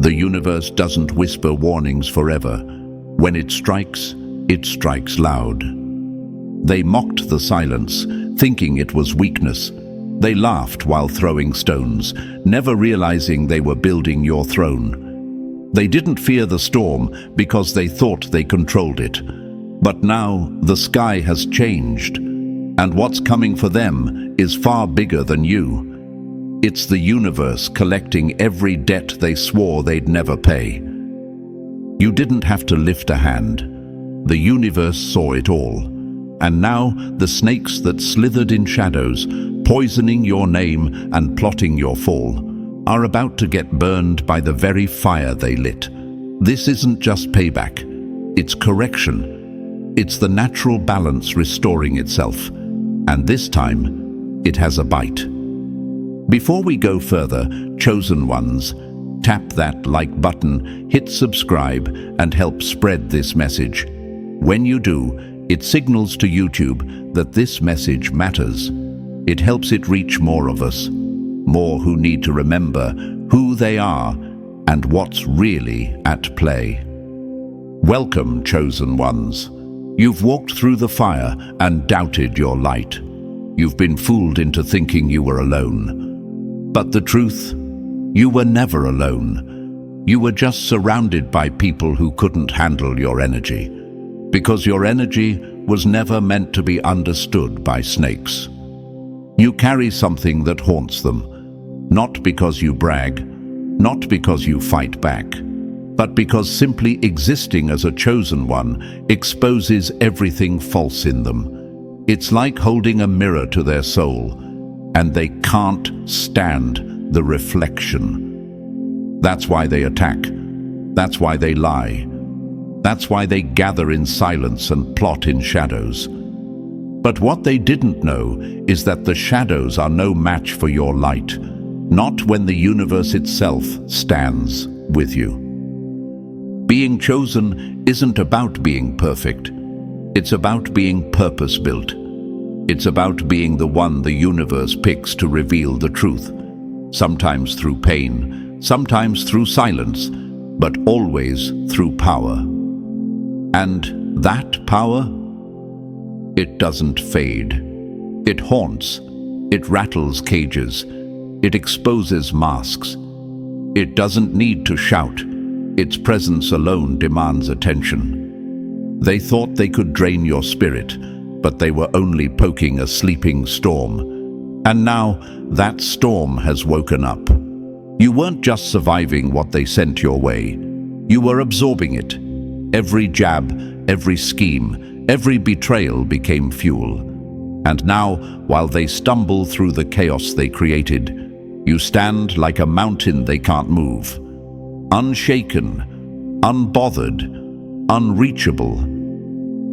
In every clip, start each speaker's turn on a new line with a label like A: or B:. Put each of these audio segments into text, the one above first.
A: The universe doesn't whisper warnings forever. When it strikes loud. They mocked the silence, thinking it was weakness. They laughed while throwing stones, never realizing they were building your throne. They didn't fear the storm because they thought they controlled it. But now the sky has changed, and what's coming for them is far bigger than you. It's the universe collecting every debt they swore they'd never pay. You didn't have to lift a hand. The universe saw it all. And now the snakes that slithered in shadows, poisoning your name and plotting your fall, are about to get burned by the very fire they lit. This isn't just payback. It's correction. It's the natural balance restoring itself. And this time, it has a bite. Before we go further, chosen ones, tap that like button, hit subscribe, and help spread this message. When you do, it signals to YouTube that this message matters. It helps it reach more of us, more who need to remember who they are and what's really at play. Welcome, chosen ones. You've walked through the fire and doubted your light. You've been fooled into thinking you were alone. But the truth, you were never alone. You were just surrounded by people who couldn't handle your energy. Because your energy was never meant to be understood by snakes. You carry something that haunts them, not because you brag, not because you fight back, but because simply existing as a chosen one exposes everything false in them. It's like holding a mirror to their soul, and they can't stand the reflection. That's why they attack. That's why they lie. That's why they gather in silence and plot in shadows. But what they didn't know is that the shadows are no match for your light, not when the universe itself stands with you. Being chosen isn't about being perfect. It's about being purpose-built. It's about being the one the universe picks to reveal the truth, sometimes through pain, sometimes through silence, but always through power. And that power, it doesn't fade. It haunts, it rattles cages, it exposes masks. It doesn't need to shout. Its presence alone demands attention. They thought they could drain your spirit, but they were only poking a sleeping storm. And now that storm has woken up. You weren't just surviving what they sent your way. You were absorbing it. Every jab, every scheme, every betrayal became fuel. And now, while they stumble through the chaos they created, you stand like a mountain they can't move. Unshaken, unbothered, unreachable.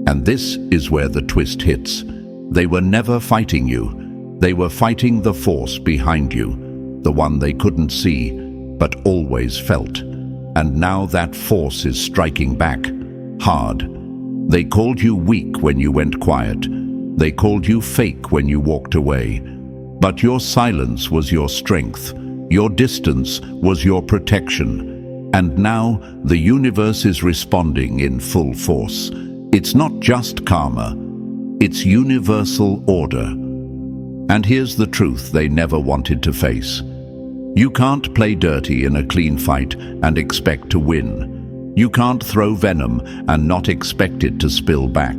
A: And this is where the twist hits. They were never fighting you. They were fighting the force behind you, the one they couldn't see, but always felt. And now that force is striking back, hard. They called you weak when you went quiet. They called you fake when you walked away. But your silence was your strength. Your distance was your protection. And now the universe is responding in full force. It's not just karma. It's universal order. And here's the truth they never wanted to face. You can't play dirty in a clean fight and expect to win. You can't throw venom and not expect it to spill back.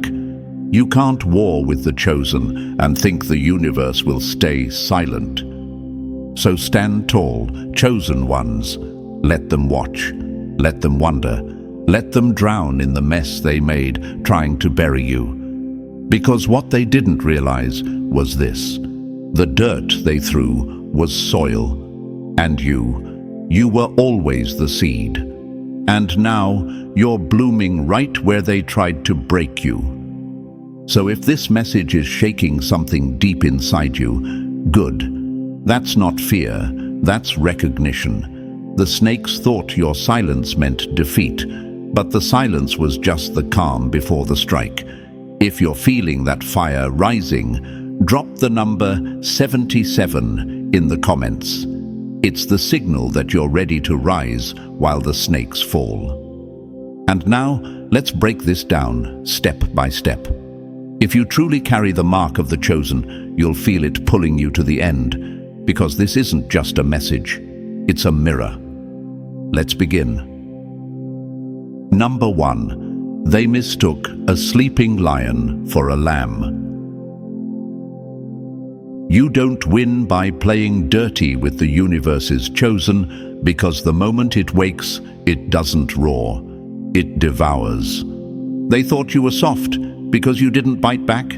A: You can't war with the chosen and think the universe will stay silent. So stand tall, chosen ones. Let them watch. Let them wonder. Let them drown in the mess they made trying to bury you. Because what they didn't realize was this. The dirt they threw was soil. And you were always the seed. And now you're blooming right where they tried to break you. So if this message is shaking something deep inside you, good. That's not fear, that's recognition. The snakes thought your silence meant defeat, but the silence was just the calm before the strike. If you're feeling that fire rising, drop the number 77 in the comments. It's the signal that you're ready to rise while the snakes fall. And now, let's break this down step by step. If you truly carry the mark of the chosen, you'll feel it pulling you to the end, because this isn't just a message, it's a mirror. Let's begin. Number 1. They mistook a sleeping lion for a lamb. You don't win by playing dirty with the universe's chosen, because the moment it wakes, it doesn't roar, it devours. They thought you were soft because you didn't bite back.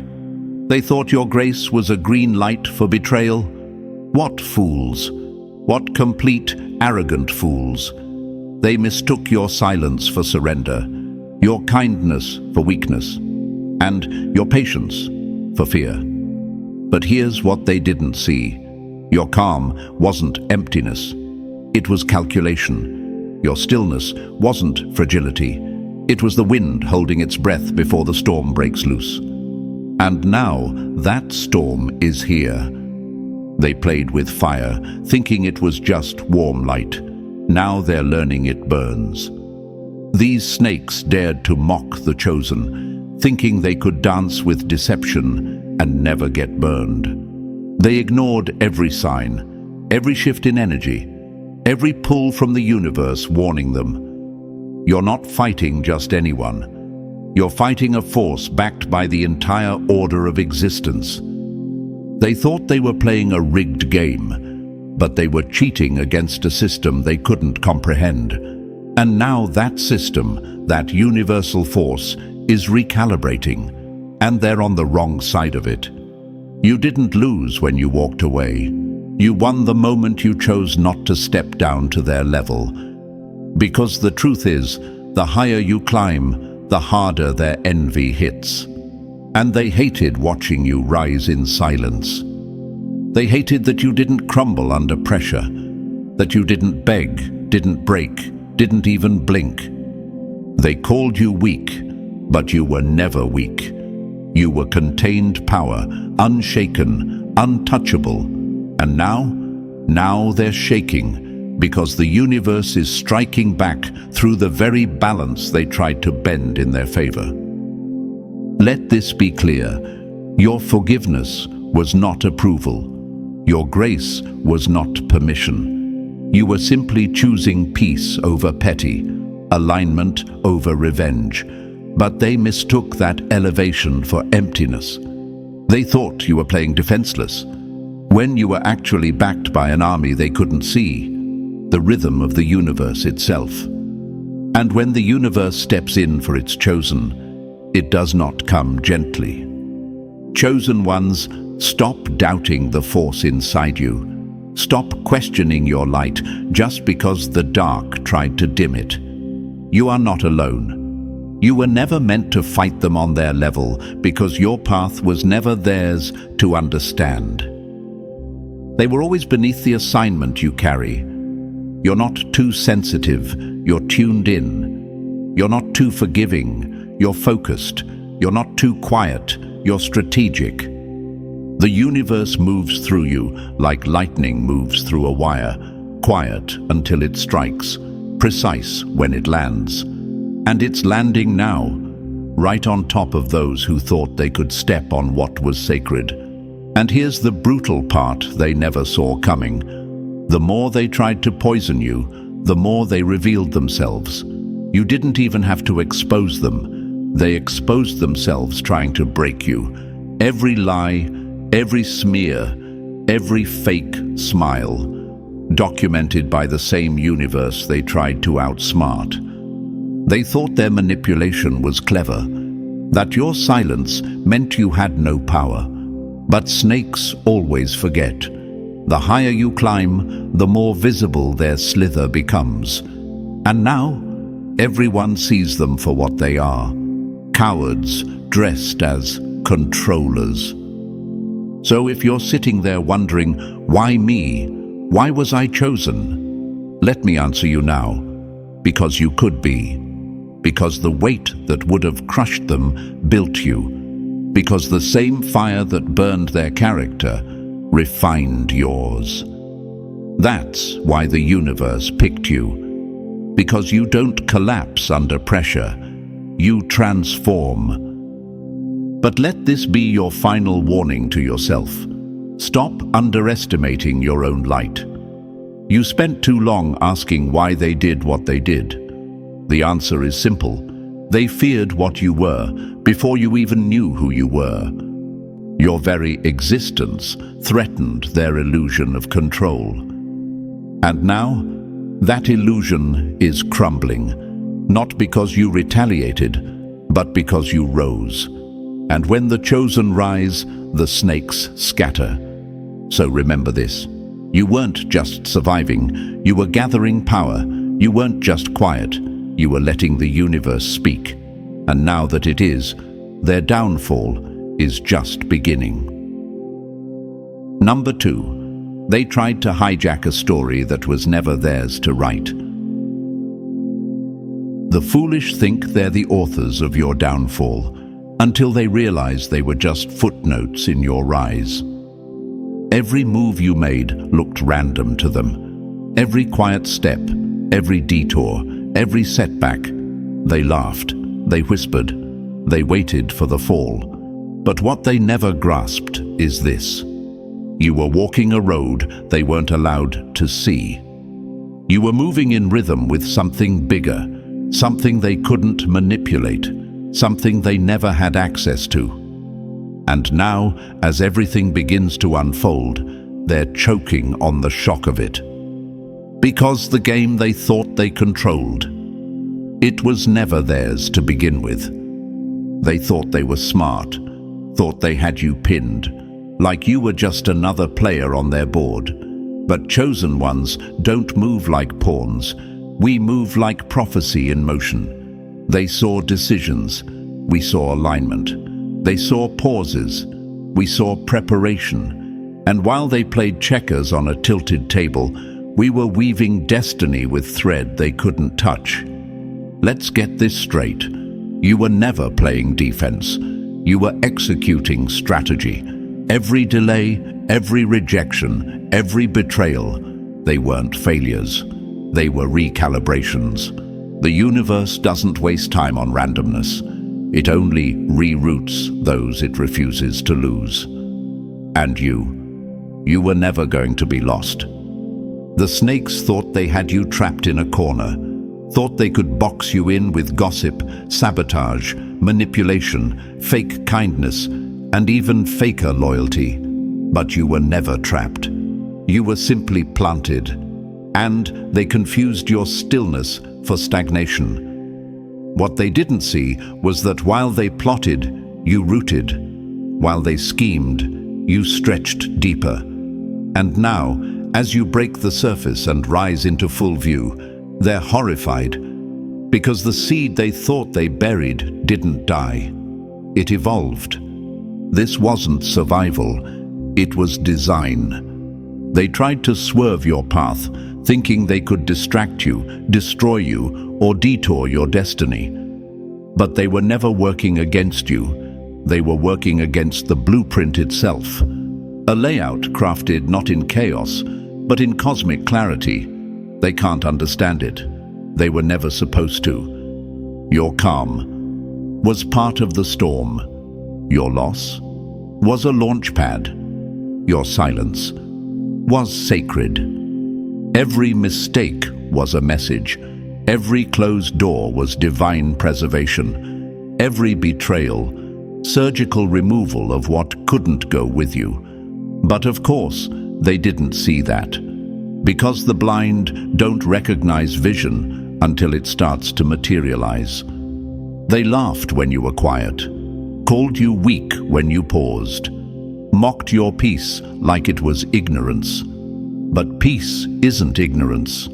A: They thought your grace was a green light for betrayal. What fools! What complete, arrogant fools! They mistook your silence for surrender, your kindness for weakness, and your patience for fear. But here's what they didn't see. Your calm wasn't emptiness. It was calculation. Your stillness wasn't fragility. It was the wind holding its breath before the storm breaks loose. And now that storm is here. They played with fire, thinking it was just warm light. Now they're learning it burns. These snakes dared to mock the chosen, thinking they could dance with deception and never get burned. They ignored every sign, every shift in energy, every pull from the universe warning them. You're not fighting just anyone. You're fighting a force backed by the entire order of existence. They thought they were playing a rigged game, but they were cheating against a system they couldn't comprehend. And now that system, that universal force, is recalibrating, and they're on the wrong side of it. You didn't lose when you walked away. You won the moment you chose not to step down to their level. Because the truth is, the higher you climb, the harder their envy hits. And they hated watching you rise in silence. They hated that you didn't crumble under pressure, that you didn't beg, didn't break, didn't even blink. They called you weak, but you were never weak. You were contained power, unshaken, untouchable. And now they're shaking, because the universe is striking back through the very balance they tried to bend in their favor. Let this be clear. Your forgiveness was not approval. Your grace was not permission. You were simply choosing peace over petty, alignment over revenge. But they mistook that elevation for emptiness. They thought you were playing defenseless, when you were actually backed by an army they couldn't see, the rhythm of the universe itself. And when the universe steps in for its chosen, it does not come gently. Chosen ones, stop doubting the force inside you. Stop questioning your light just because the dark tried to dim it. You are not alone. You were never meant to fight them on their level, because your path was never theirs to understand. They were always beneath the assignment you carry. You're not too sensitive, you're tuned in. You're not too forgiving, you're focused. You're not too quiet, you're strategic. The universe moves through you like lightning moves through a wire, quiet until it strikes, precise when it lands. And it's landing now, right on top of those who thought they could step on what was sacred. And here's the brutal part they never saw coming. The more they tried to poison you, the more they revealed themselves. You didn't even have to expose them. They exposed themselves trying to break you. Every lie, every smear, every fake smile, documented by the same universe they tried to outsmart. They thought their manipulation was clever, that your silence meant you had no power. But snakes always forget. The higher you climb, the more visible their slither becomes. And now, everyone sees them for what they are. Cowards dressed as controllers. So if you're sitting there wondering, why me? Why was I chosen? Let me answer you now. Because you could be. Because the weight that would have crushed them built you. Because the same fire that burned their character refined yours. That's why the universe picked you. Because you don't collapse under pressure, you transform. But let this be your final warning to yourself. Stop underestimating your own light. You spent too long asking why they did what they did. The answer is simple. They feared what you were before you even knew who you were. Your very existence threatened their illusion of control. And now, that illusion is crumbling, not because you retaliated, but because you rose. And when the chosen rise, the snakes scatter. So remember this. You weren't just surviving, you were gathering power. You weren't just quiet, you were letting the universe speak. And now that it is, their downfall is just beginning. Number 2, they tried to hijack a story that was never theirs to write. The foolish think they're the authors of your downfall, until they realize they were just footnotes in your rise. Every move you made looked random to them. Every quiet step, every detour, every setback. They laughed, they whispered, they waited for the fall. But what they never grasped is this. You were walking a road they weren't allowed to see. You were moving in rhythm with something bigger, something they couldn't manipulate, something they never had access to. And now, as everything begins to unfold, they're choking on the shock of it. Because the game they thought they controlled, it was never theirs to begin with. They thought they were smart, thought they had you pinned, like you were just another player on their board. But chosen ones don't move like pawns. We move like prophecy in motion. They saw decisions. We saw alignment. They saw pauses. We saw preparation. And while they played checkers on a tilted table, we were weaving destiny with thread they couldn't touch. Let's get this straight. You were never playing defense. You were executing strategy. Every delay, every rejection, every betrayal, they weren't failures. They were recalibrations. The universe doesn't waste time on randomness. It only reroutes those it refuses to lose. And you were never going to be lost. The snakes thought they had you trapped in a corner, thought they could box you in with gossip, sabotage, manipulation, fake kindness, and even faker loyalty. But you were never trapped. You were simply planted. And they confused your stillness for stagnation. What they didn't see was that while they plotted, you rooted. While they schemed, you stretched deeper. And now, as you break the surface and rise into full view, they're horrified. Because the seed they thought they buried didn't die. It evolved. This wasn't survival, it was design. They tried to swerve your path, thinking they could distract you, destroy you, or detour your destiny. But they were never working against you. They were working against the blueprint itself. A layout crafted not in chaos, but in cosmic clarity. They can't understand it. They were never supposed to. Your calm was part of the storm. Your loss was a launch pad. Your silence was sacred. Every mistake was a message. Every closed door was divine preservation. Every betrayal, surgical removal of what couldn't go with you. But of course, they didn't see that. Because the blind don't recognize vision until it starts to materialize. They laughed when you were quiet, called you weak when you paused, mocked your peace like it was ignorance. But peace isn't ignorance,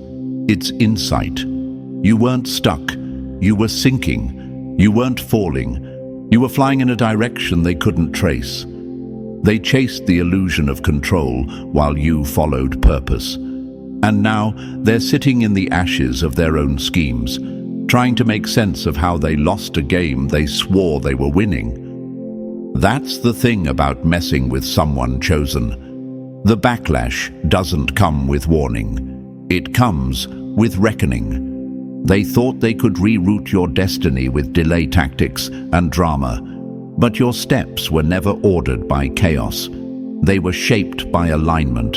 A: it's insight. You weren't stuck, you were sinking, you weren't falling, you were flying in a direction they couldn't trace. They chased the illusion of control while you followed purpose. And now they're sitting in the ashes of their own schemes, trying to make sense of how they lost a game they swore they were winning. That's the thing about messing with someone chosen. The backlash doesn't come with warning. It comes with reckoning. They thought they could reroute your destiny with delay tactics and drama, but your steps were never ordered by chaos. They were shaped by alignment.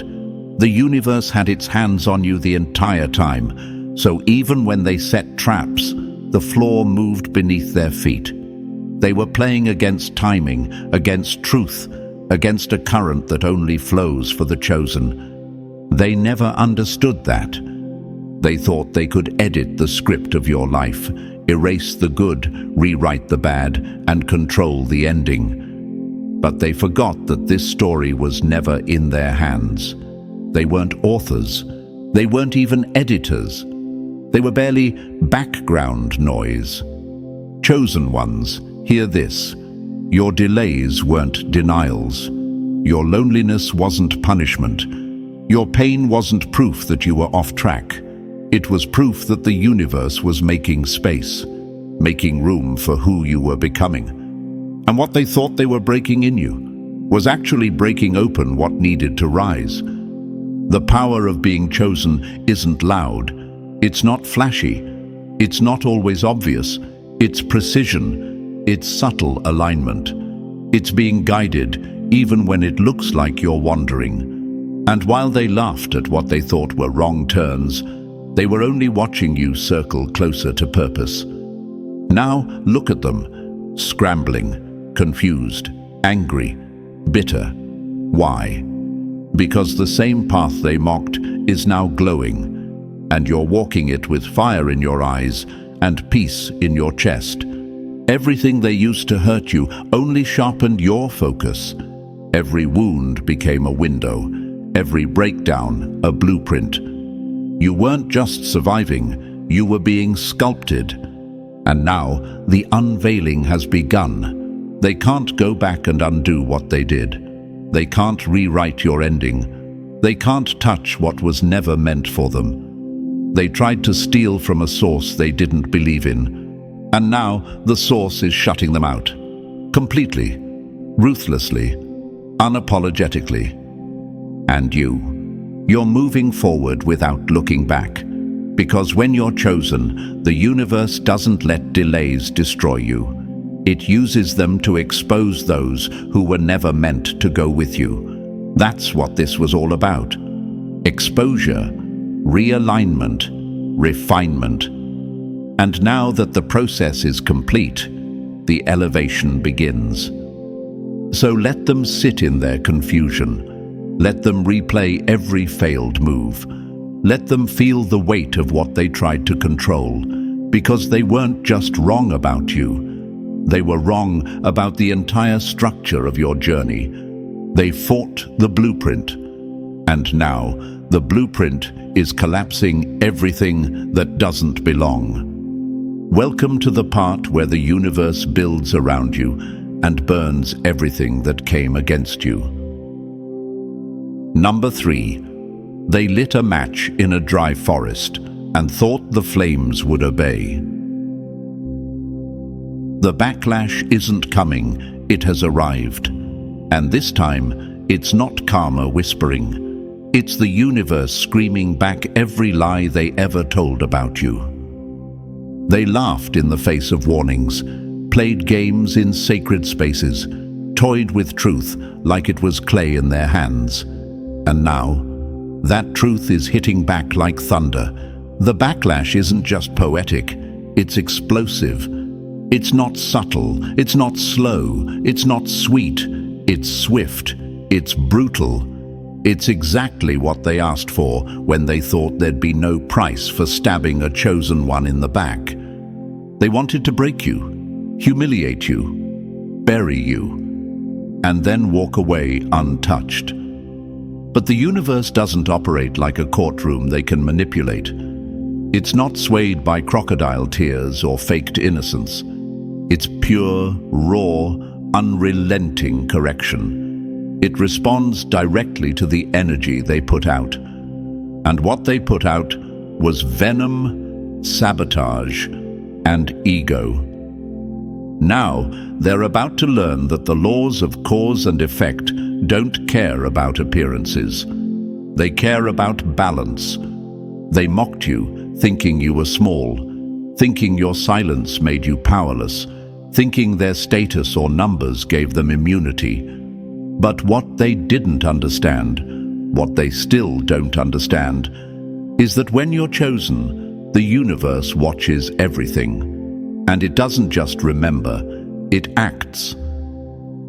A: The universe had its hands on you the entire time, so even when they set traps, the floor moved beneath their feet. They were playing against timing, against truth, against a current that only flows for the chosen. They never understood that. They thought they could edit the script of your life, erase the good, rewrite the bad, and control the ending. But they forgot that this story was never in their hands. They weren't authors. They weren't even editors. They were barely background noise. Chosen ones, hear this. Your delays weren't denials. Your loneliness wasn't punishment. Your pain wasn't proof that you were off track. It was proof that the universe was making space, making room for who you were becoming. And what they thought they were breaking in you was actually breaking open what needed to rise. The power of being chosen isn't loud. It's not flashy. It's not always obvious. It's precision. It's subtle alignment. It's being guided even when it looks like you're wandering. And while they laughed at what they thought were wrong turns, they were only watching you circle closer to purpose. Now look at them, scrambling, confused, angry, bitter. Why? Because the same path they mocked is now glowing, and you're walking it with fire in your eyes and peace in your chest. Everything they used to hurt you only sharpened your focus. Every wound became a window, every breakdown a blueprint. You weren't just surviving, you were being sculpted. And now the unveiling has begun. They can't go back and undo what they did. They can't rewrite your ending. They can't touch what was never meant for them. They tried to steal from a source they didn't believe in. And now the source is shutting them out. Completely, ruthlessly, unapologetically. And you're moving forward without looking back. Because when you're chosen, the universe doesn't let delays destroy you. It uses them to expose those who were never meant to go with you. That's what this was all about. Exposure, realignment, refinement. And now that the process is complete, the elevation begins. So let them sit in their confusion. Let them replay every failed move. Let them feel the weight of what they tried to control, because they weren't just wrong about you. They were wrong about the entire structure of your journey. They fought the blueprint, and now the blueprint is collapsing everything that doesn't belong. Welcome to the part where the universe builds around you and burns everything that came against you. Number 3. They lit a match in a dry forest and thought the flames would obey. The backlash isn't coming, it has arrived. And this time, it's not karma whispering. It's the universe screaming back every lie they ever told about you. They laughed in the face of warnings, played games in sacred spaces, toyed with truth like it was clay in their hands. And now, that truth is hitting back like thunder. The backlash isn't just poetic, it's explosive. It's not subtle, it's not slow, it's not sweet, it's swift, it's brutal. It's exactly what they asked for when they thought there'd be no price for stabbing a chosen one in the back. They wanted to break you, humiliate you, bury you, and then walk away untouched. But the universe doesn't operate like a courtroom they can manipulate. It's not swayed by crocodile tears or faked innocence. It's pure, raw, unrelenting correction. It responds directly to the energy they put out. And what they put out was venom, sabotage, and ego. Now, they're about to learn that the laws of cause and effect don't care about appearances. They care about balance. They mocked you, thinking you were small, thinking your silence made you powerless, thinking their status or numbers gave them immunity. But what they didn't understand, what they still don't understand, is that when you're chosen, the universe watches everything. And it doesn't just remember, it acts.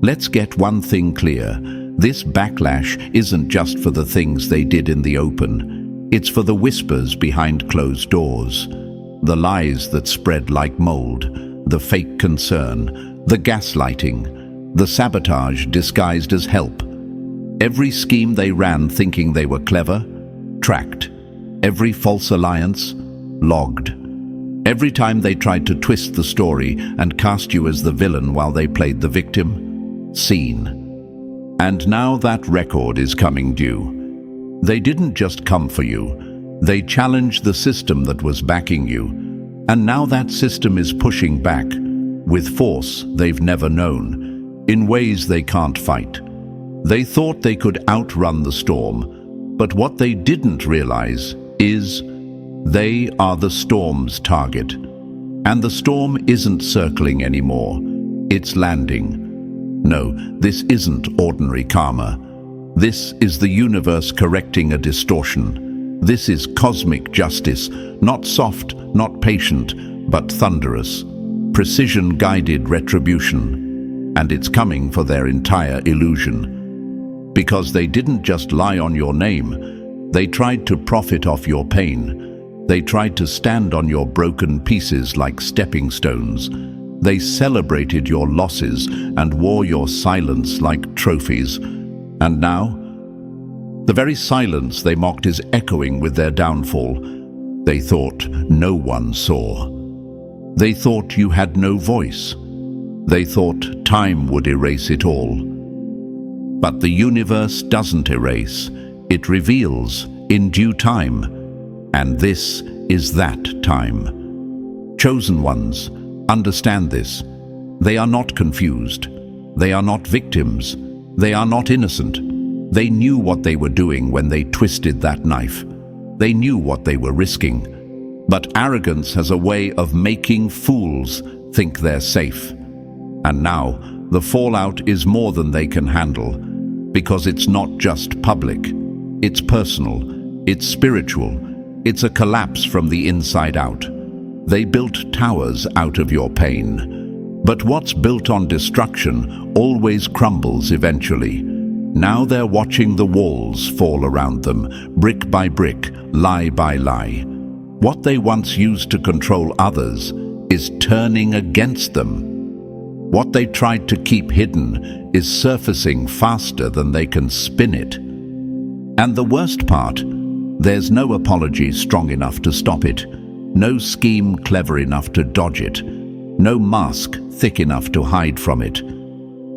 A: Let's get one thing clear. This backlash isn't just for the things they did in the open. It's for the whispers behind closed doors, the lies that spread like mold, the fake concern, the gaslighting, the sabotage disguised as help. Every scheme they ran thinking they were clever, tracked. Every false alliance, logged. Every time they tried to twist the story and cast you as the villain while they played the victim, seen. And now that record is coming due. They didn't just come for you. They challenged the system that was backing you. And now that system is pushing back, with force they've never known, in ways they can't fight. They thought they could outrun the storm, but what they didn't realize is they are the storm's target. And the storm isn't circling anymore. It's landing. No, this isn't ordinary karma. This is the universe correcting a distortion. This is cosmic justice, not soft, not patient, but thunderous. Precision-guided retribution. And it's coming for their entire illusion. Because they didn't just lie on your name, they tried to profit off your pain. They tried to stand on your broken pieces like stepping stones. They celebrated your losses and wore your silence like trophies. And now, the very silence they mocked is echoing with their downfall. They thought no one saw. They thought you had no voice. They thought time would erase it all. But the universe doesn't erase. It reveals in due time. And this is that time. Chosen ones, understand this. They are not confused. They are not victims. They are not innocent. They knew what they were doing when they twisted that knife. They knew what they were risking. But arrogance has a way of making fools think they're safe. And now, the fallout is more than they can handle, because it's not just public. It's personal. It's spiritual. It's a collapse from the inside out. They built towers out of your pain. But what's built on destruction always crumbles eventually. Now they're watching the walls fall around them, brick by brick, lie by lie. What they once used to control others is turning against them. What they tried to keep hidden is surfacing faster than they can spin it. And the worst part, there's no apology strong enough to stop it. No scheme clever enough to dodge it. No mask thick enough to hide from it.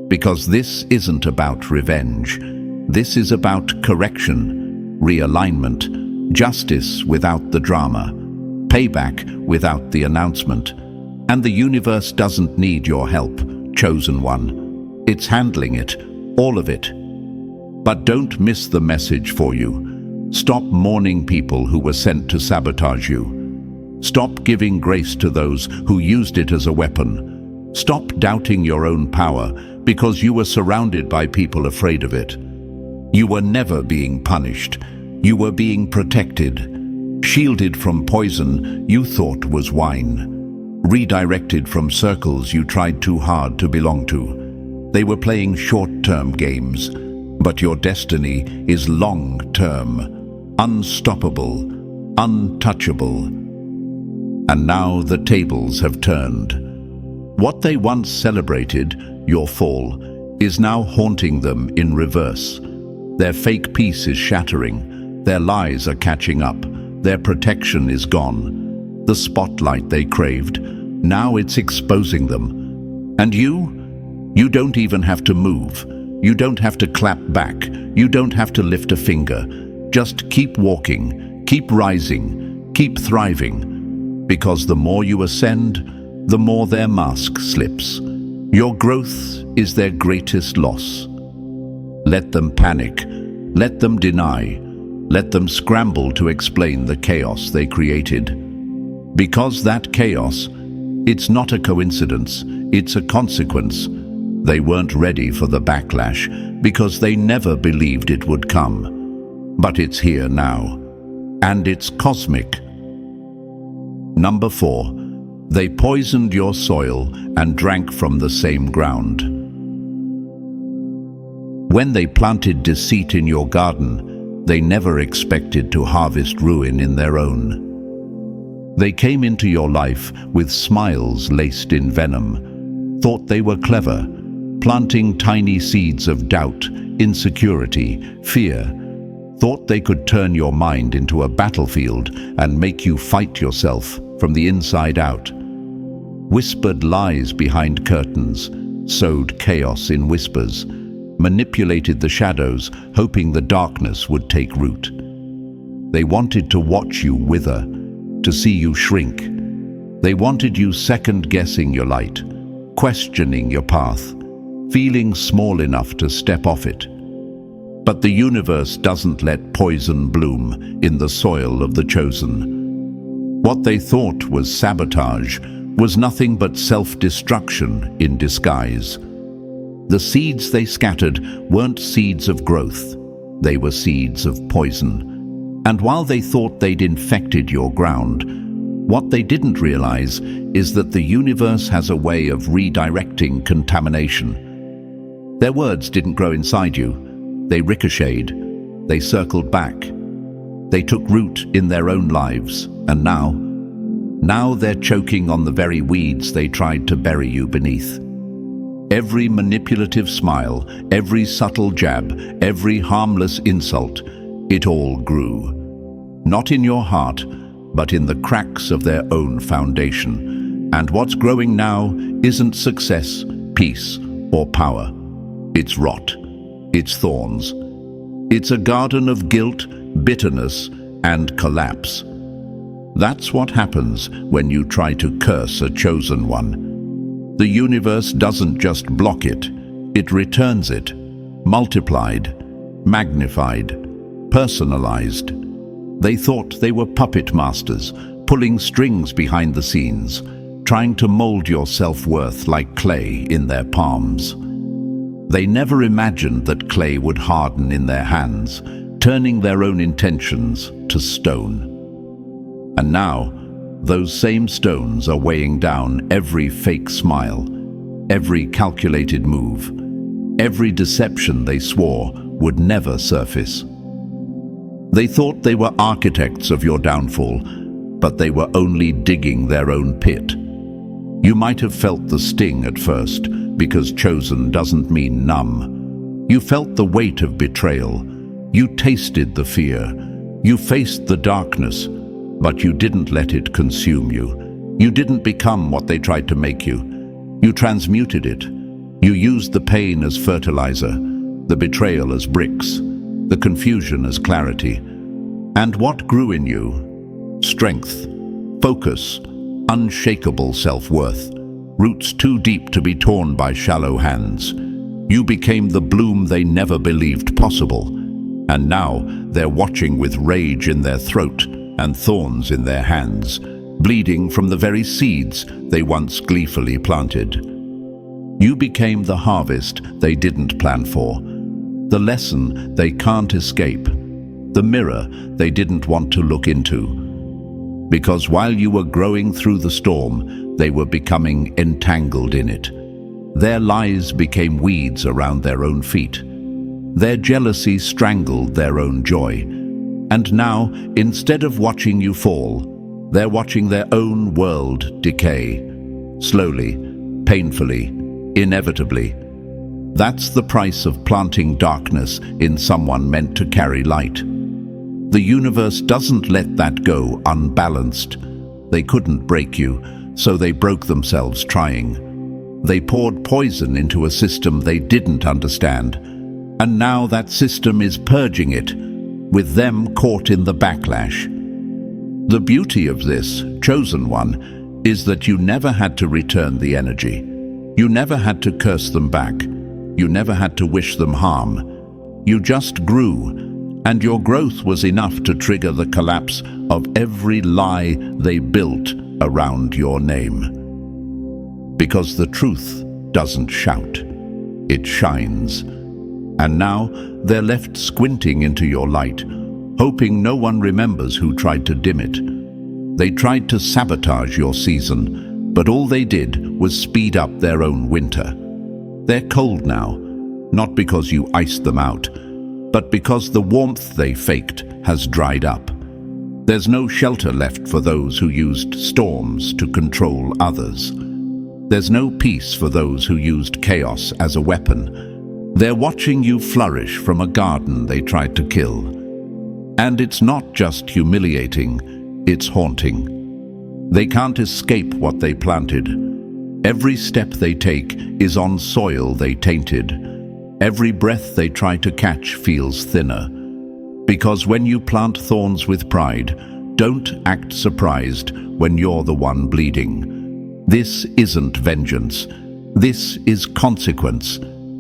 A: Because this isn't about revenge. This is about correction, realignment, justice without the drama, payback without the announcement. And the universe doesn't need your help, chosen one. It's handling it, all of it. But don't miss the message for you. Stop mourning people who were sent to sabotage you. Stop giving grace to those who used it as a weapon. Stop doubting your own power because you were surrounded by people afraid of it. You were never being punished. You were being protected, shielded from poison you thought was wine, redirected from circles you tried too hard to belong to. They were playing short-term games, but your destiny is long-term, unstoppable, untouchable. And now the tables have turned. What they once celebrated, your fall, is now haunting them in reverse. Their fake peace is shattering. Their lies are catching up. Their protection is gone. The spotlight they craved, now it's exposing them. And you don't even have to move. You don't have to clap back. You don't have to lift a finger. Just keep walking, keep rising, keep thriving. Because the more you ascend, the more their mask slips. Your growth is their greatest loss. Let them panic. Let them deny. Let them scramble to explain the chaos they created. Because that chaos, it's not a coincidence, it's a consequence. They weren't ready for the backlash because they never believed it would come. But it's here now. And it's cosmic. Number 4. They poisoned your soil and drank from the same ground. When they planted deceit in your garden, they never expected to harvest ruin in their own. They came into your life with smiles laced in venom, thought they were clever, planting tiny seeds of doubt, insecurity, fear, thought they could turn your mind into a battlefield and make you fight yourself from the inside out. Whispered lies behind curtains, sowed chaos in whispers, manipulated the shadows, hoping the darkness would take root. They wanted to watch you wither, to see you shrink. They wanted you second-guessing your light, questioning your path, feeling small enough to step off it. But the universe doesn't let poison bloom in the soil of the chosen. What they thought was sabotage was nothing but self-destruction in disguise. The seeds they scattered weren't seeds of growth, they were seeds of poison. And while they thought they'd infected your ground, what they didn't realize is that the universe has a way of redirecting contamination. Their words didn't grow inside you, they ricocheted, they circled back. They took root in their own lives, and now they're choking on the very weeds they tried to bury you beneath. Every manipulative smile, every subtle jab, every harmless insult, it all grew. Not in your heart, but in the cracks of their own foundation. And what's growing now isn't success, peace, or power. It's rot. It's thorns. It's a garden of guilt, bitterness, and collapse. That's what happens when you try to curse a chosen one. The universe doesn't just block it, it returns it, multiplied, magnified, personalized. They thought they were puppet masters, pulling strings behind the scenes, trying to mold your self-worth like clay in their palms. They never imagined that clay would harden in their hands, turning their own intentions to stone. And now, those same stones are weighing down every fake smile, every calculated move, every deception they swore would never surface. They thought they were architects of your downfall, but they were only digging their own pit. You might have felt the sting at first, because chosen doesn't mean numb. You felt the weight of betrayal. You tasted the fear. You faced the darkness. But you didn't let it consume you. You didn't become what they tried to make you. You transmuted it. You used the pain as fertilizer, the betrayal as bricks, the confusion as clarity. And what grew in you? Strength, focus, unshakable self-worth, roots too deep to be torn by shallow hands. You became the bloom they never believed possible. And now they're watching with rage in their throat and thorns in their hands, bleeding from the very seeds they once gleefully planted. You became the harvest they didn't plan for, the lesson they can't escape, the mirror they didn't want to look into. Because while you were growing through the storm, they were becoming entangled in it. Their lies became weeds around their own feet. Their jealousy strangled their own joy. And now, instead of watching you fall, they're watching their own world decay. Slowly, painfully, inevitably. That's the price of planting darkness in someone meant to carry light. The universe doesn't let that go unbalanced. They couldn't break you, so they broke themselves trying. They poured poison into a system they didn't understand. And now that system is purging it, with them caught in the backlash. The beauty of this, chosen one, is that you never had to return the energy. You never had to curse them back. You never had to wish them harm. You just grew, and your growth was enough to trigger the collapse of every lie they built around your name. Because the truth doesn't shout, it shines. And now they're left squinting into your light, hoping no one remembers who tried to dim it. They tried to sabotage your season, but all they did was speed up their own winter. They're cold now, not because you iced them out, but because the warmth they faked has dried up. There's no shelter left for those who used storms to control others. There's no peace for those who used chaos as a weapon. They're watching you flourish from a garden they tried to kill. And it's not just humiliating, it's haunting. They can't escape what they planted. Every step they take is on soil they tainted. Every breath they try to catch feels thinner. Because when you plant thorns with pride, don't act surprised when you're the one bleeding. This isn't vengeance. This is consequence.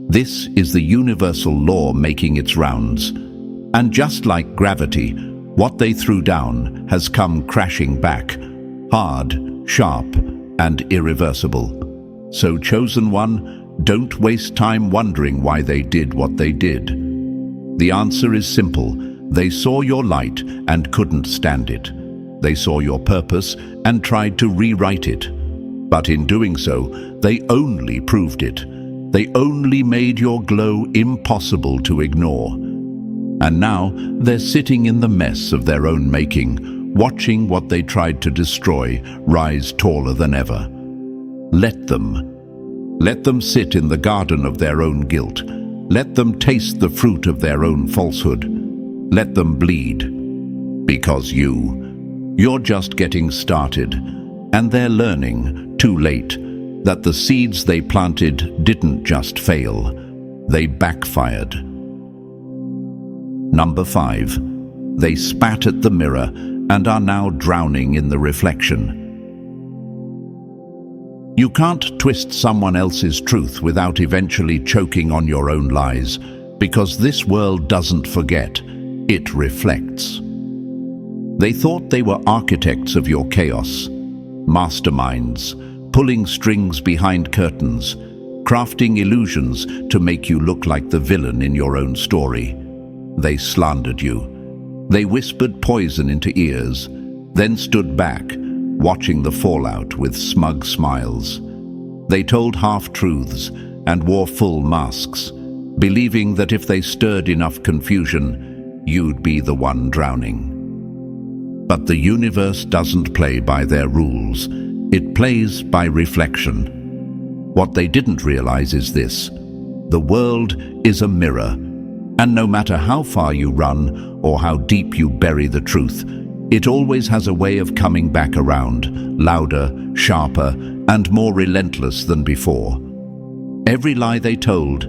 A: This is the universal law making its rounds. And just like gravity, what they threw down has come crashing back, hard, sharp, and irreversible. So, Chosen One, don't waste time wondering why they did what they did. The answer is simple. They saw your light and couldn't stand it. They saw your purpose and tried to rewrite it. But in doing so, they only proved it. They only made your glow impossible to ignore. And now they're sitting in the mess of their own making, watching what they tried to destroy rise taller than ever. Let them. Let them sit in the garden of their own guilt. Let them taste the fruit of their own falsehood. Let them bleed. Because you're just getting started, and they're learning, too late, that the seeds they planted didn't just fail, they backfired. Number 5. They spat at the mirror and are now drowning in the reflection. You can't twist someone else's truth without eventually choking on your own lies, because this world doesn't forget, it reflects. They thought they were architects of your chaos, masterminds, pulling strings behind curtains, crafting illusions to make you look like the villain in your own story. They slandered you. They whispered poison into ears, then stood back, watching the fallout with smug smiles. They told half-truths and wore full masks, believing that if they stirred enough confusion, you'd be the one drowning. But the universe doesn't play by their rules. It plays by reflection. What they didn't realize is this: the world is a mirror, and no matter how far you run or how deep you bury the truth, it always has a way of coming back around, louder, sharper, and more relentless than before. Every lie they told,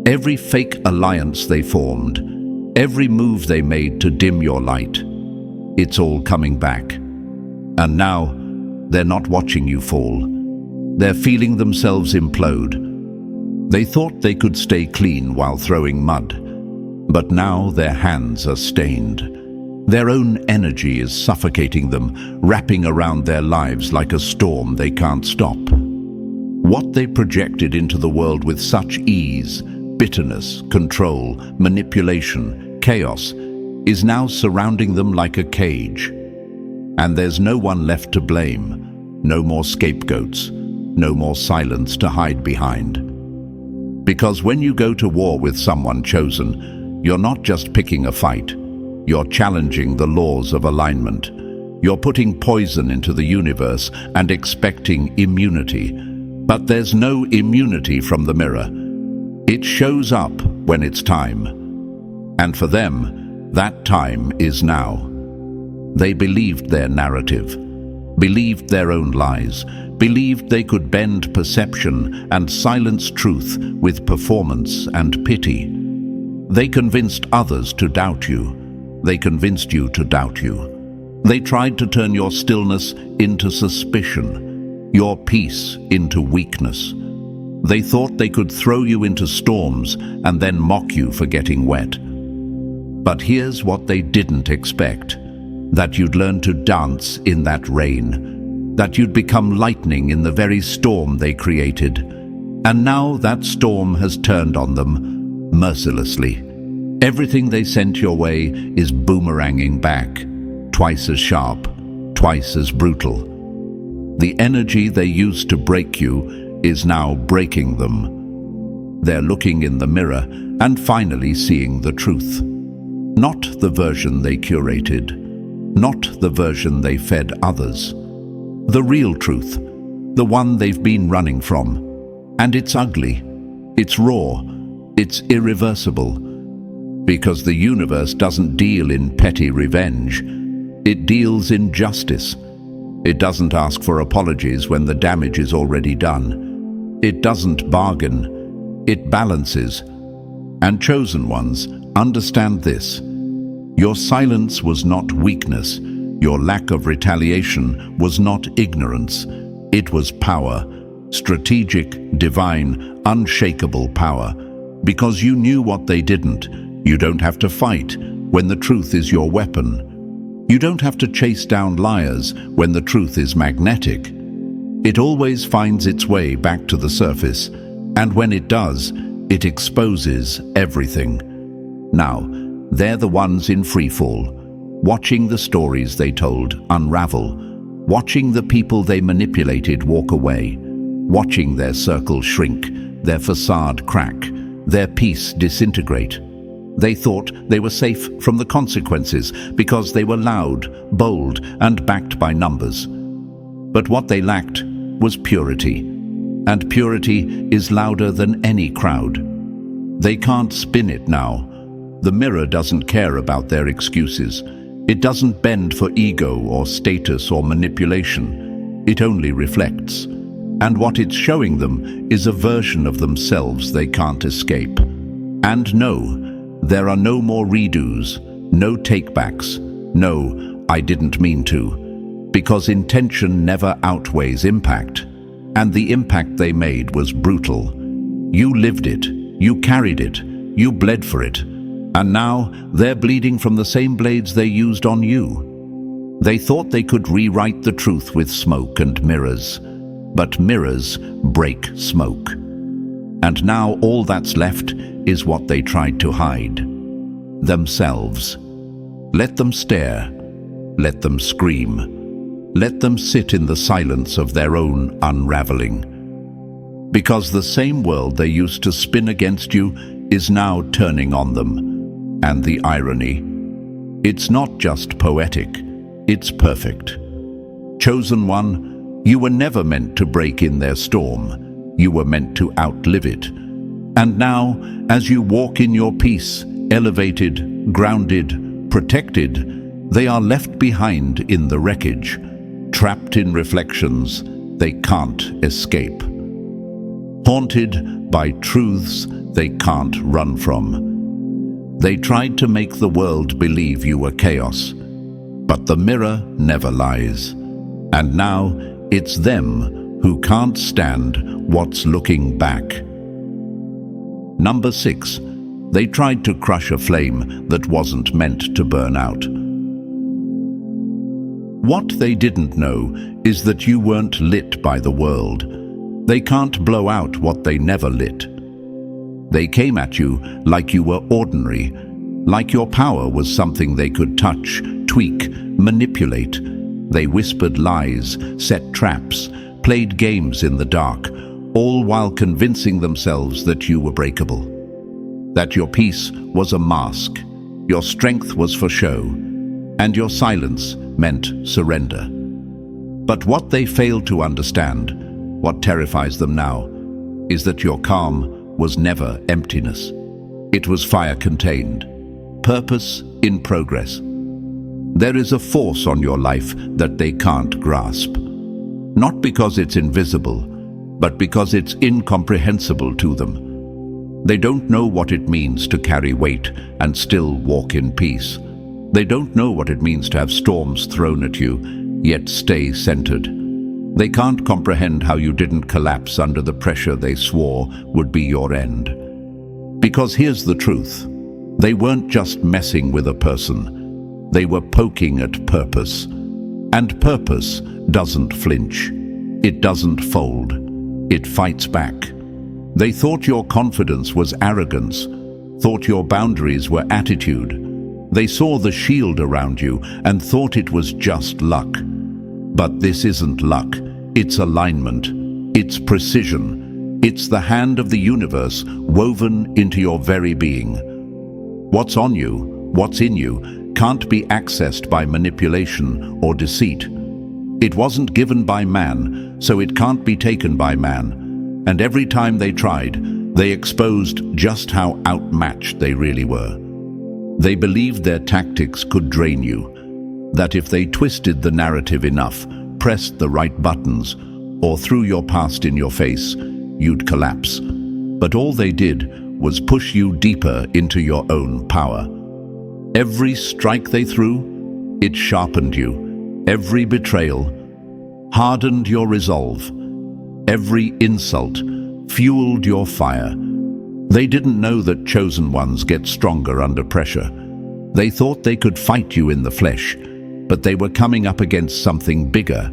A: every fake alliance they formed, every move they made to dim your light, it's all coming back. And now, they're not watching you fall. They're feeling themselves implode. They thought they could stay clean while throwing mud, but now their hands are stained. Their own energy is suffocating them, wrapping around their lives like a storm they can't stop. What they projected into the world with such ease, bitterness, control, manipulation, chaos, is now surrounding them like a cage. And there's no one left to blame, no more scapegoats, no more silence to hide behind. Because when you go to war with someone chosen, you're not just picking a fight. You're challenging the laws of alignment. You're putting poison into the universe and expecting immunity. But there's no immunity from the mirror. It shows up when it's time. And for them, that time is now. They believed their narrative, believed their own lies, believed they could bend perception and silence truth with performance and pity. They convinced others to doubt you. They convinced you to doubt you. They tried to turn your stillness into suspicion, your peace into weakness. They thought they could throw you into storms and then mock you for getting wet. But here's what they didn't expect: that you'd learn to dance in that rain, that you'd become lightning in the very storm they created. And now that storm has turned on them mercilessly. Everything they sent your way is boomeranging back, twice as sharp, twice as brutal. The energy they used to break you is now breaking them. They're looking in the mirror and finally seeing the truth. Not the version they curated, not the version they fed others. The real truth, the one they've been running from. And it's ugly, it's raw, it's irreversible. Because the universe doesn't deal in petty revenge, it deals in justice. It doesn't ask for apologies when the damage is already done. It doesn't bargain, it balances. And chosen ones, understand this. Your silence was not weakness. Your lack of retaliation was not ignorance. It was power. Strategic, divine, unshakable power. Because you knew what they didn't. You don't have to fight when the truth is your weapon. You don't have to chase down liars when the truth is magnetic. It always finds its way back to the surface, and when it does, it exposes everything. Now, they're the ones in freefall, watching the stories they told unravel, watching the people they manipulated walk away, watching their circle shrink, their facade crack, their peace disintegrate. They thought they were safe from the consequences because they were loud, bold, and backed by numbers. But what they lacked was purity, and purity is louder than any crowd. They can't spin it now. The mirror doesn't care about their excuses. It doesn't bend for ego or status or manipulation. It only reflects. And what it's showing them is a version of themselves they can't escape. And no, there are no more redos, no takebacks, no, I didn't mean to, because intention never outweighs impact. And the impact they made was brutal. You lived it, you carried it, you bled for it. And now they're bleeding from the same blades they used on you. They thought they could rewrite the truth with smoke and mirrors. But mirrors break smoke. And now all that's left is what they tried to hide. Themselves. Let them stare. Let them scream. Let them sit in the silence of their own unraveling. Because the same world they used to spin against you is now turning on them. And the irony, it's not just poetic, it's perfect. Chosen one, you were never meant to break in their storm. You were meant to outlive it. And now, as you walk in your peace, elevated, grounded, protected, they are left behind in the wreckage, trapped in reflections they can't escape. Haunted by truths they can't run from. They tried to make the world believe you were chaos, but the mirror never lies. And now, it's them who can't stand what's looking back. Number 6. They tried to crush a flame that wasn't meant to burn out. What they didn't know is that you weren't lit by the world. They can't blow out what they never lit. They came at you like you were ordinary, like your power was something they could touch, tweak, manipulate. They whispered lies, set traps, played games in the dark, all while convincing themselves that you were breakable. That your peace was a mask, your strength was for show, and your silence meant surrender. But what they failed to understand, what terrifies them now, is that your calm was never emptiness. It was fire contained, purpose in progress. There is a force on your life that they can't grasp. Not because it's invisible, but because it's incomprehensible to them. They don't know what it means to carry weight and still walk in peace. They don't know what it means to have storms thrown at you, yet stay centered. They can't comprehend how you didn't collapse under the pressure they swore would be your end. Because here's the truth. They weren't just messing with a person. They were poking at purpose. And purpose doesn't flinch. It doesn't fold. It fights back. They thought your confidence was arrogance, thought your boundaries were attitude. They saw the shield around you and thought it was just luck. But this isn't luck. It's alignment. It's precision. It's the hand of the universe woven into your very being. What's on you, what's in you, can't be accessed by manipulation or deceit. It wasn't given by man, so it can't be taken by man. And every time they tried, they exposed just how outmatched they really were. They believed their tactics could drain you, that if they twisted the narrative enough, pressed the right buttons, or threw your past in your face, you'd collapse. But all they did was push you deeper into your own power. Every strike they threw, it sharpened you. Every betrayal hardened your resolve. Every insult fueled your fire. They didn't know that chosen ones get stronger under pressure. They thought they could fight you in the flesh, but they were coming up against something bigger,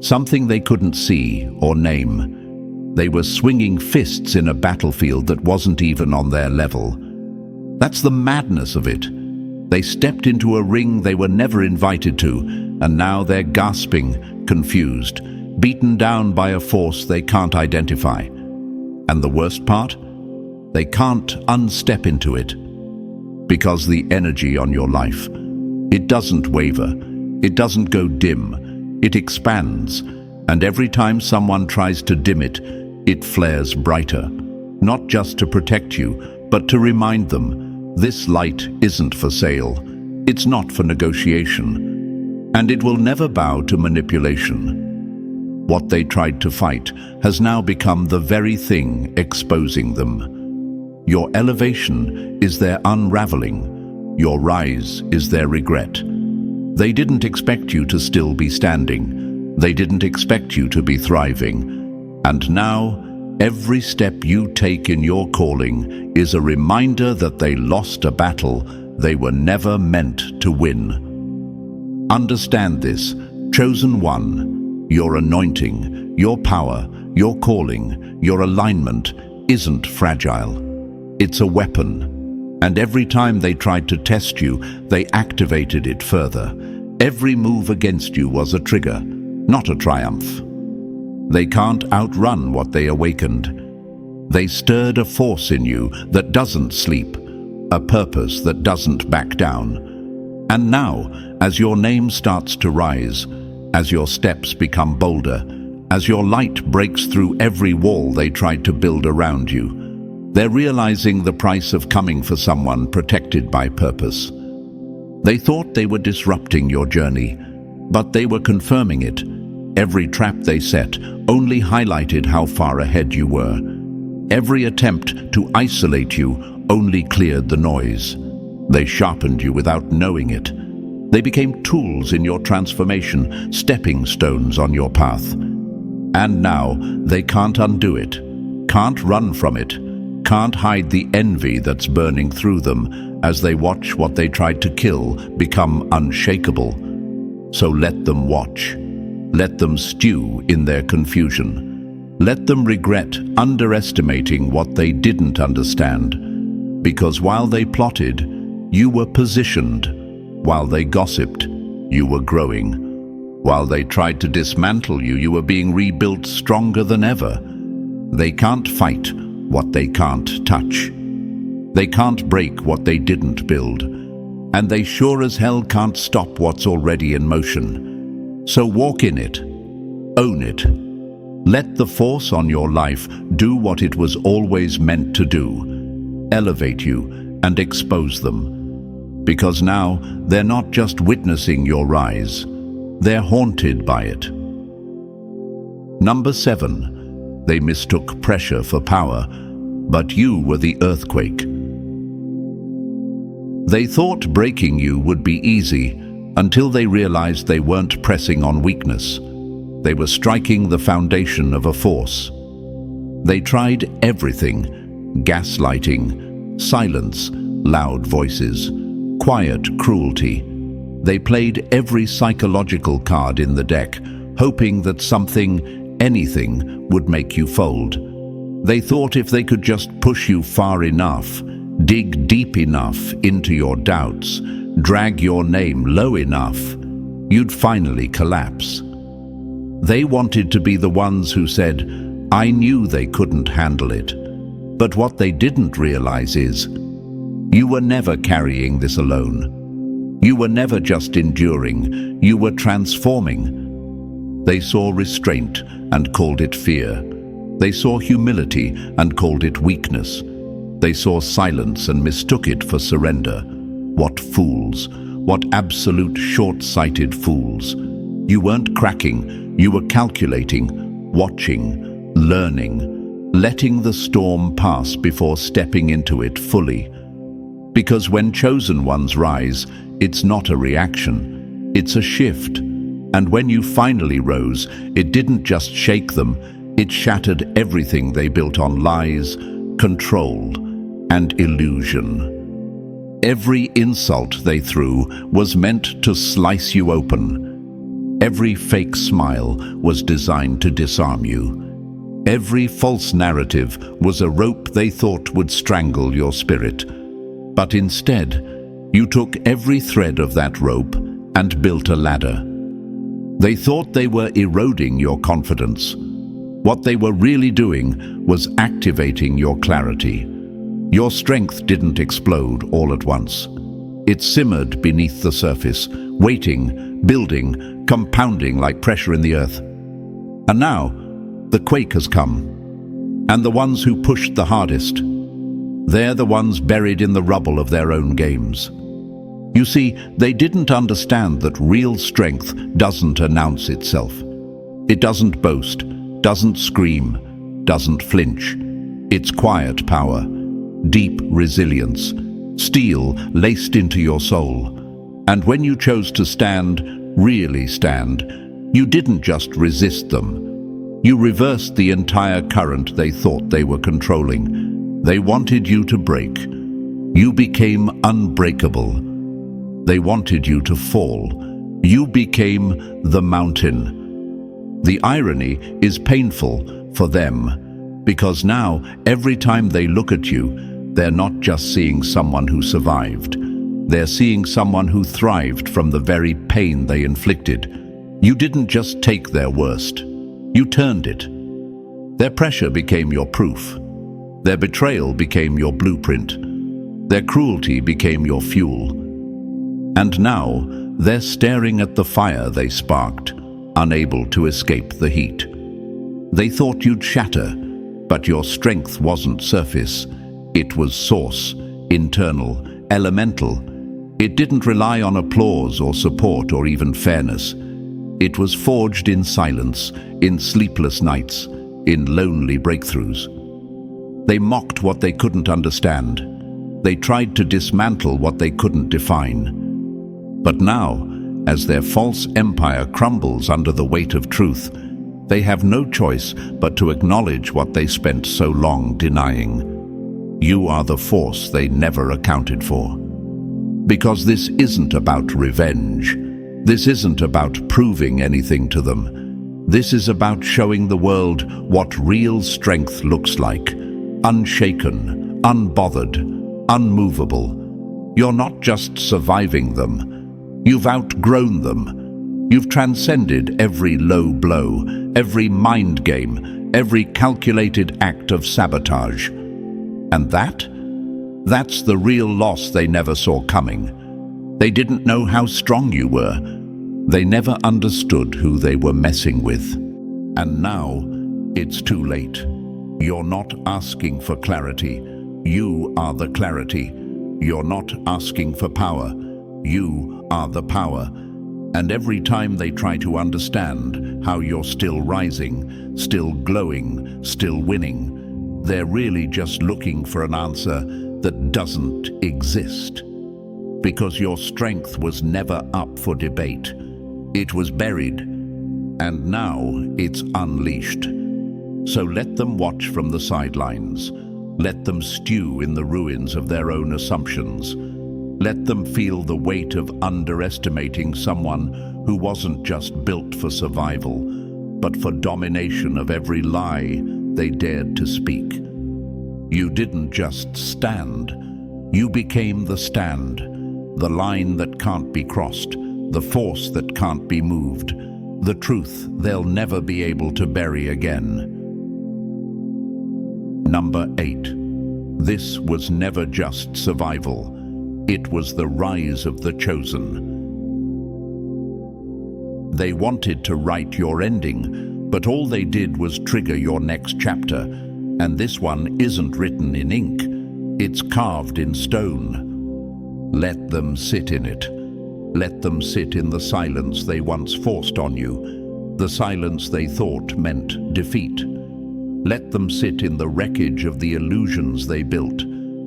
A: something they couldn't see or name. They were swinging fists in a battlefield that wasn't even on their level. That's the madness of it. They stepped into a ring they were never invited to, and now they're gasping, confused, beaten down by a force they can't identify. And the worst part? They can't unstep into it. Because the energy on your life, it doesn't waver, it doesn't go dim, it expands. And every time someone tries to dim it, it flares brighter. Not just to protect you, but to remind them, this light isn't for sale, it's not for negotiation, and it will never bow to manipulation. What they tried to fight has now become the very thing exposing them. Your elevation is their unraveling. Your rise is their regret. They didn't expect you to still be standing. They didn't expect you to be thriving. And now, every step you take in your calling is a reminder that they lost a battle they were never meant to win. Understand this, chosen one. Your anointing, your power, your calling, your alignment isn't fragile. It's a weapon, and every time they tried to test you, they activated it further. Every move against you was a trigger, not a triumph. They can't outrun what they awakened. They stirred a force in you that doesn't sleep, a purpose that doesn't back down. And now, as your name starts to rise, as your steps become bolder, as your light breaks through every wall they tried to build around you, they're realizing the price of coming for someone protected by purpose. They thought they were disrupting your journey, but they were confirming it. Every trap they set only highlighted how far ahead you were. Every attempt to isolate you only cleared the noise. They sharpened you without knowing it. They became tools in your transformation, stepping stones on your path. And now they can't undo it, can't run from it, can't hide the envy that's burning through them as they watch what they tried to kill become unshakable. So let them watch. Let them stew in their confusion. Let them regret underestimating what they didn't understand. Because while they plotted, you were positioned. While they gossiped, you were growing. While they tried to dismantle you, you were being rebuilt stronger than ever. They can't fight what they can't touch. They can't break what they didn't build. And they sure as hell can't stop what's already in motion. So walk in it. Own it. Let the force on your life do what it was always meant to do. Elevate you and expose them. Because now they're not just witnessing your rise. They're haunted by it. Number 7. They mistook pressure for power, but you were the earthquake. They thought breaking you would be easy until they realized they weren't pressing on weakness. They were striking the foundation of a force. They tried everything: gaslighting, silence, loud voices, quiet cruelty. They played every psychological card in the deck, hoping that something, anything, would make you fold. They thought if they could just push you far enough, dig deep enough into your doubts, drag your name low enough, you'd finally collapse. They wanted to be the ones who said, "I knew they couldn't handle it." But what they didn't realize is, you were never carrying this alone. You were never just enduring, you were transforming. They saw restraint and called it fear. They saw humility and called it weakness. They saw silence and mistook it for surrender. What fools! What absolute short-sighted fools! You weren't cracking, you were calculating, watching, learning, letting the storm pass before stepping into it fully. Because when chosen ones rise, it's not a reaction, it's a shift. And when you finally rose, it didn't just shake them, it shattered everything they built on lies, control, and illusion. Every insult they threw was meant to slice you open. Every fake smile was designed to disarm you. Every false narrative was a rope they thought would strangle your spirit. But instead, you took every thread of that rope and built a ladder. They thought they were eroding your confidence. What they were really doing was activating your clarity. Your strength didn't explode all at once. It simmered beneath the surface, waiting, building, compounding like pressure in the earth. And now, the quake has come. And the ones who pushed the hardest, they're the ones buried in the rubble of their own games. You see, they didn't understand that real strength doesn't announce itself. It doesn't boast, doesn't scream, doesn't flinch. It's quiet power, deep resilience, steel laced into your soul. And when you chose to stand, really stand, you didn't just resist them. You reversed the entire current they thought they were controlling. They wanted you to break. You became unbreakable. They wanted you to fall. You became the mountain. The irony is painful for them, because now, every time they look at you, they're not just seeing someone who survived. They're seeing someone who thrived from the very pain they inflicted. You didn't just take their worst. You turned it. Their pressure became your proof. Their betrayal became your blueprint. Their cruelty became your fuel. And now, they're staring at the fire they sparked, unable to escape the heat. They thought you'd shatter, but your strength wasn't surface. It was source, internal, elemental. It didn't rely on applause or support or even fairness. It was forged in silence, in sleepless nights, in lonely breakthroughs. They mocked what they couldn't understand. They tried to dismantle what they couldn't define. But now, as their false empire crumbles under the weight of truth, they have no choice but to acknowledge what they spent so long denying. You are the force they never accounted for. Because this isn't about revenge. This isn't about proving anything to them. This is about showing the world what real strength looks like. Unshaken, unbothered, unmovable. You're not just surviving them. You've outgrown them. You've transcended every low blow, every mind game, every calculated act of sabotage. And that's the real loss they never saw coming. They didn't know how strong you were. They never understood who they were messing with. And now, it's too late. You're not asking for clarity. You are the clarity. You're not asking for power. You are the power. And every time they try to understand how you're still rising, still glowing, still winning, they're really just looking for an answer that doesn't exist. Because your strength was never up for debate. It was buried. And now it's unleashed. So let them watch from the sidelines. Let them stew in the ruins of their own assumptions. Let them feel the weight of underestimating someone who wasn't just built for survival, but for domination of every lie they dared to speak. You didn't just stand. You became the stand, the line that can't be crossed, the force that can't be moved, the truth they'll never be able to bury again. Number 8. This was never just survival. It was the rise of the chosen. They wanted to write your ending, but all they did was trigger your next chapter. And this one isn't written in ink. It's carved in stone. Let them sit in it. Let them sit in the silence they once forced on you, the silence they thought meant defeat. Let them sit in the wreckage of the illusions they built,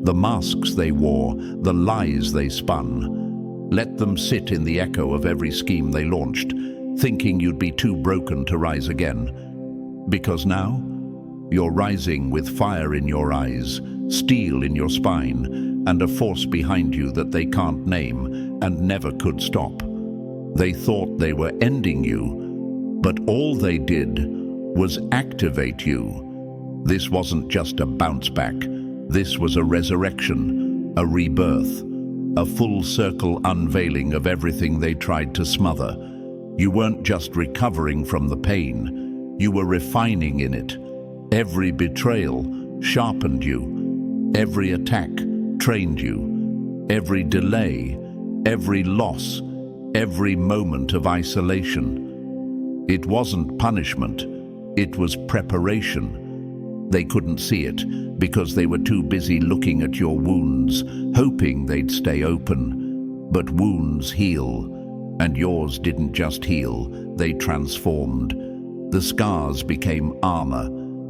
A: the masks they wore, the lies they spun. Let them sit in the echo of every scheme they launched, thinking you'd be too broken to rise again. Because now, you're rising with fire in your eyes, steel in your spine, and a force behind you that they can't name and never could stop. They thought they were ending you, but all they did was activate you. This wasn't just a bounce back. This was a resurrection, a rebirth, a full circle unveiling of everything they tried to smother. You weren't just recovering from the pain, you were refining in it. Every betrayal sharpened you. Every attack trained you. Every delay, every loss, every moment of isolation. It wasn't punishment, it was preparation. They couldn't see it because they were too busy looking at your wounds, hoping they'd stay open. But wounds heal, and yours didn't just heal, they transformed. The scars became armor,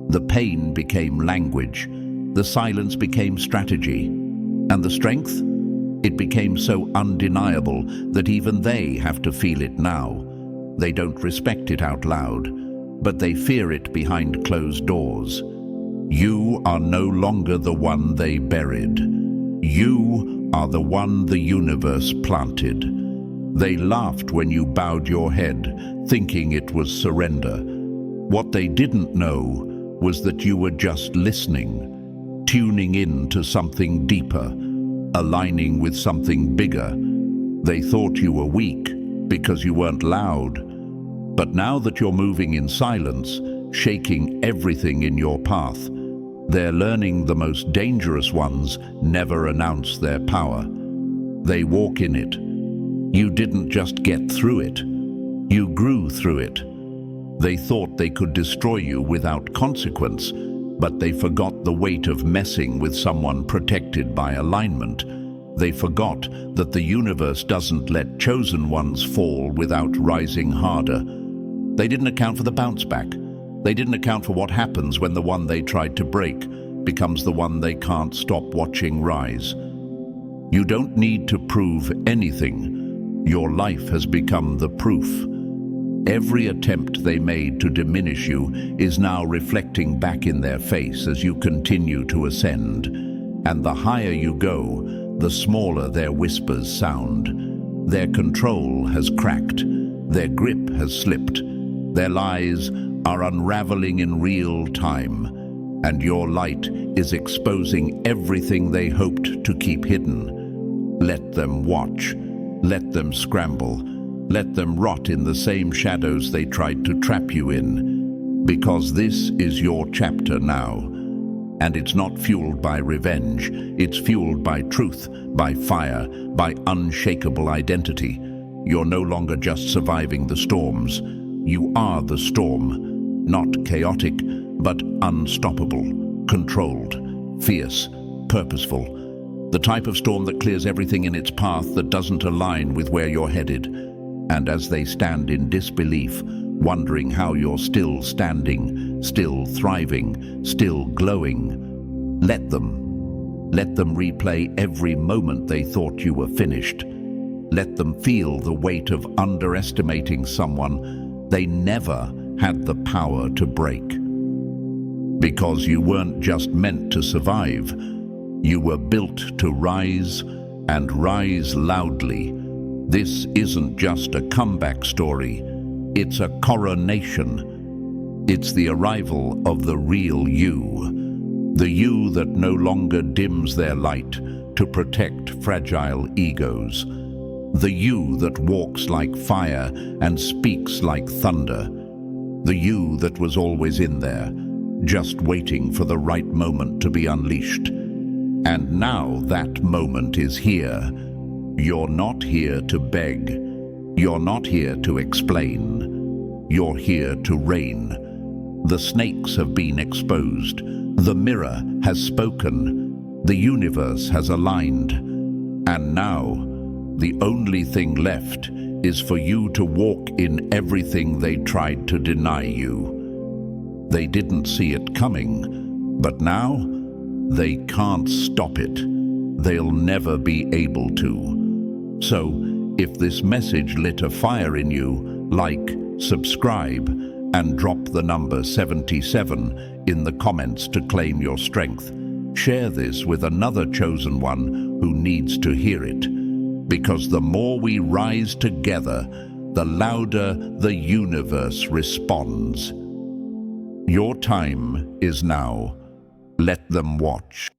A: the pain became language, the silence became strategy, and the strength? It became so undeniable that even they have to feel it now. They don't respect it out loud, but they fear it behind closed doors. You are no longer the one they buried. You are the one the universe planted. They laughed when you bowed your head, thinking it was surrender. What they didn't know was that you were just listening, tuning in to something deeper, aligning with something bigger. They thought you were weak because you weren't loud. But now that you're moving in silence, shaking everything in your path, they're learning the most dangerous ones never announce their power. They walk in it. You didn't just get through it, you grew through it. They thought they could destroy you without consequence, but they forgot the weight of messing with someone protected by alignment. They forgot that the universe doesn't let chosen ones fall without rising harder. They didn't account for the bounce back. They didn't account for what happens when the one they tried to break becomes the one they can't stop watching rise. You don't need to prove anything. Your life has become the proof. Every attempt they made to diminish you is now reflecting back in their face as you continue to ascend. And the higher you go, the smaller their whispers sound. Their control has cracked. Their grip has slipped. Their lies are unraveling in real time, and your light is exposing everything they hoped to keep hidden. Let them watch. Let them scramble. Let them rot in the same shadows they tried to trap you in. Because this is your chapter now. And it's not fueled by revenge. It's fueled by truth, by fire, by unshakable identity. You're no longer just surviving the storms. You are the storm. Not chaotic, but unstoppable, controlled, fierce, purposeful. The type of storm that clears everything in its path that doesn't align with where you're headed. And as they stand in disbelief, wondering how you're still standing, still thriving, still glowing, let them replay every moment they thought you were finished. Let them feel the weight of underestimating someone They never had the power to break. Because you weren't just meant to survive. You were built to rise, and rise loudly. This isn't just a comeback story. It's a coronation. It's the arrival of the real you. The you that no longer dims their light to protect fragile egos. The you that walks like fire and speaks like thunder. The you that was always in there, just waiting for the right moment to be unleashed. And now that moment is here. You're not here to beg. You're not here to explain. You're here to reign. The snakes have been exposed. The mirror has spoken. The universe has aligned. And now, the only thing left is for you to walk in everything they tried to deny you. They didn't see it coming, but now they can't stop it. They'll never be able to. So, if this message lit a fire in you, like, subscribe, and drop the number 77 in the comments to claim your strength. Share this with another chosen one who needs to hear it. Because the more we rise together, the louder the universe responds. Your time is now. Let them watch.